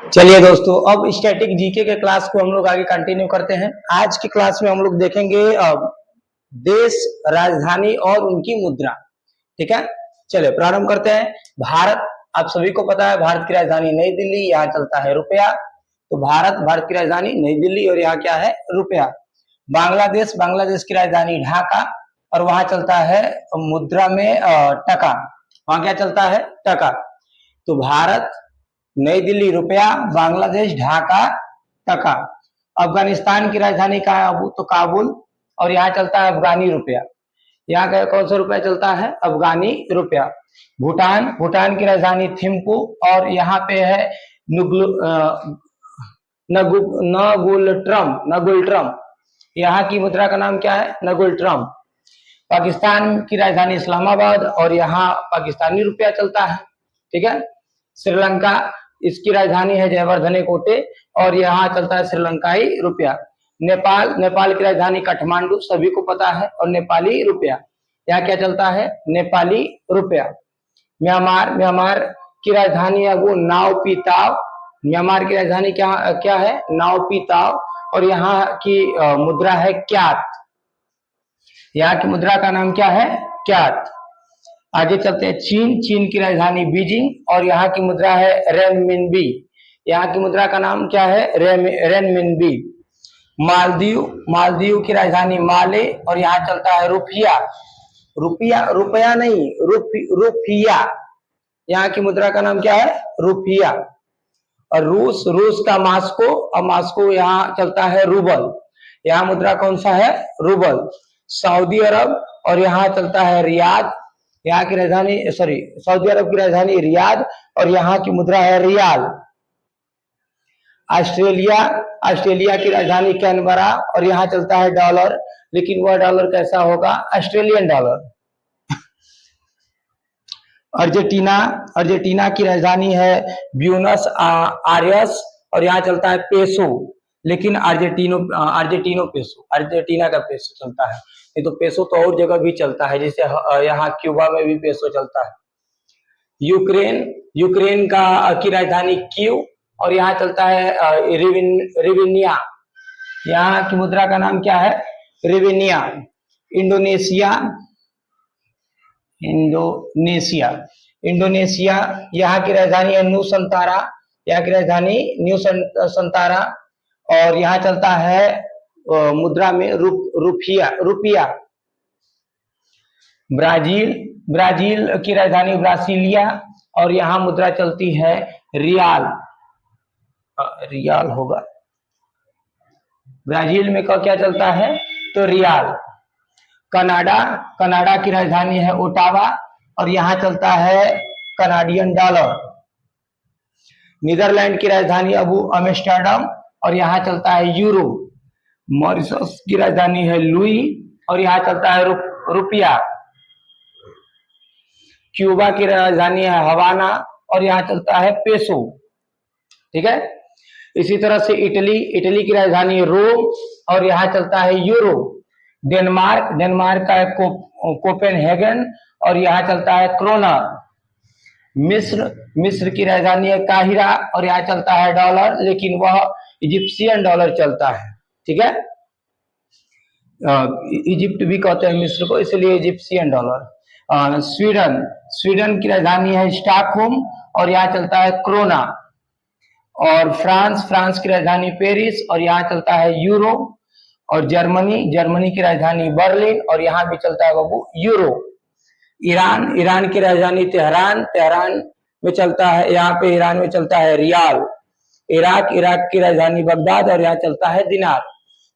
चलिए दोस्तों, अब स्टैटिक जीके के क्लास को हम लोग आगे कंटिन्यू करते हैं। आज की क्लास में हम लोग देखेंगे देश, राजधानी और उनकी मुद्रा। ठीक है, चलिए प्रारंभ करते हैं। भारत, आप सभी को पता है भारत की राजधानी नई दिल्ली, यहाँ चलता है रुपया। तो भारत की राजधानी नई दिल्ली और यहाँ क्या है, रुपया। बांग्लादेश, बांग्लादेश की राजधानी ढाका और वहां चलता है मुद्रा में टका। वहां क्या चलता है, टका। तो भारत, नई दिल्ली रुपया, बांग्लादेश ढाका टका। अफगानिस्तान की राजधानी का है तो काबुल और यहाँ चलता है अफगानी रुपया। यहाँ का कौन सा रुपया चलता है, अफगानी रुपया। भूटान, भूटान की राजधानी थिम्पू और यहाँ पे है नगुलट्रम। यहाँ की मुद्रा का नाम क्या है, नगुलट्रम। पाकिस्तान की राजधानी इस्लामाबाद और यहाँ पाकिस्तानी रुपया चलता है। ठीक है। श्रीलंका, इसकी राजधानी है जयवर्धने कोटे और यहाँ चलता है श्रीलंकाई रुपया। नेपाल, नेपाल की राजधानी काठमांडू, सभी को पता है, और नेपाली रुपया। यहाँ क्या चलता है, नेपाली रुपया। म्यांमार, म्यांमार की राजधानी है वो नावपीताव। म्यांमार की राजधानी क्या है, नावपीताव और यहाँ की मुद्रा है क्यात। यहाँ की मुद्रा का नाम क्या है, क्यात। आगे चलते हैं चीन, चीन की राजधानी बीजिंग और यहाँ की मुद्रा है रेनमिनबी। यहाँ की मुद्रा का नाम क्या है, रेनमिनबी। मालदीव, मालदीव की राजधानी माले और यहाँ चलता है रुपया। रुपया, रुपया नहीं, रुपया। यहाँ की मुद्रा का नाम क्या है, रुपया। और रूस, रूस का मास्को और मास्को यहाँ चलता है रूबल। यहाँ मुद्रा कौन सा है, रूबल। सऊदी अरब और यहाँ चलता है रियाद। यहाँ की राजधानी सऊदी अरब की राजधानी रियाद और यहाँ की मुद्रा है रियाल। ऑस्ट्रेलिया, ऑस्ट्रेलिया की राजधानी कैनबरा और यहाँ चलता है डॉलर, लेकिन वह डॉलर कैसा होगा, ऑस्ट्रेलियन डॉलर। अर्जेंटीना, अर्जेंटीना की राजधानी है ब्यूनस आयर्स और यहाँ चलता है पेसो, लेकिन अर्जेंटीनो पेसो, अर्जेंटीना का पेसो चलता है। नहीं तो पेसो तो और जगह भी चलता है, जैसे यहाँ क्यूबा में भी पेसो चलता है। यूक्रेन, यूक्रेन की राजधानी कीव और यहाँ चलता है रिविनिया। यहाँ की मुद्रा का नाम क्या है, रिविनिया। इंडोनेशिया, इंडोनेशिया, इंडोनेशिया, यहाँ की राजधानी है नुसंतारा। यहाँ की राजधानी न्यूसंतारा और यहाँ चलता है मुद्रा में रुपया। ब्राजील, ब्राजील की राजधानी ब्रासिलिया और यहाँ मुद्रा चलती है रियाल। रियाल होगा, ब्राजील में क्या चलता है, तो रियाल। कनाडा, कनाडा की राजधानी है ओटावा और यहाँ चलता है कनाडियन डॉलर। नीदरलैंड की राजधानी एम्स्टर्डम और यहाँ चलता है यूरो। मॉरिशस की राजधानी है लुई और यहाँ चलता है रुपया। क्यूबा की राजधानी है हवाना और यहाँ चलता है पेसो। ठीक है। इसी तरह से इटली, इटली की राजधानी रोम और यहाँ चलता है यूरो। डेनमार्क, डेनमार्क का है कोपेनहेगन और यहाँ चलता है क्रोनर। मिस्र, मिस्र की राजधानी है काहिरा और यहाँ चलता है डॉलर, लेकिन वह इजिप्शियन डॉलर चलता है। ठीक है, इजिप्ट भी कहते हैं मिस्र को, इसलिए इजिप्शियन डॉलर। स्वीडन, स्वीडन की राजधानी है स्टॉकहोम और यहाँ चलता है क्रोना। और फ्रांस, फ्रांस की राजधानी पेरिस और यहाँ चलता है यूरो। और जर्मनी, जर्मनी की राजधानी बर्लिन और यहाँ भी चलता है बाबू यूरो। ईरान, ईरान की राजधानी तेहरान, तेहरान में चलता है, यहाँ पे ईरान में चलता है रियाल। इराक, इराक की राजधानी बगदाद और यहाँ चलता है दिनार।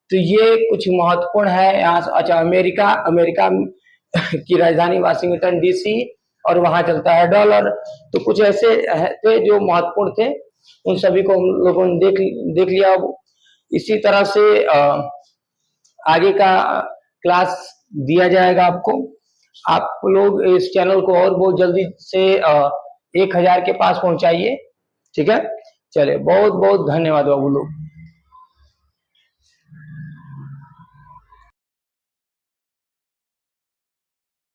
तो ये कुछ महत्वपूर्ण है यहाँ। अच्छा, अमेरिका, अमेरिका की राजधानी वाशिंगटन डीसी और वहां चलता है डॉलर। तो कुछ ऐसे थे जो महत्वपूर्ण थे, उन सभी को हम लोगों ने देख लिया। इसी तरह से आगे का क्लास दिया जाएगा आपको। आप लोग इस चैनल को और बहुत जल्दी से 1000 के पास पहुंचाइए। ठीक है, चलिए, बहुत बहुत धन्यवाद बाबू लोग।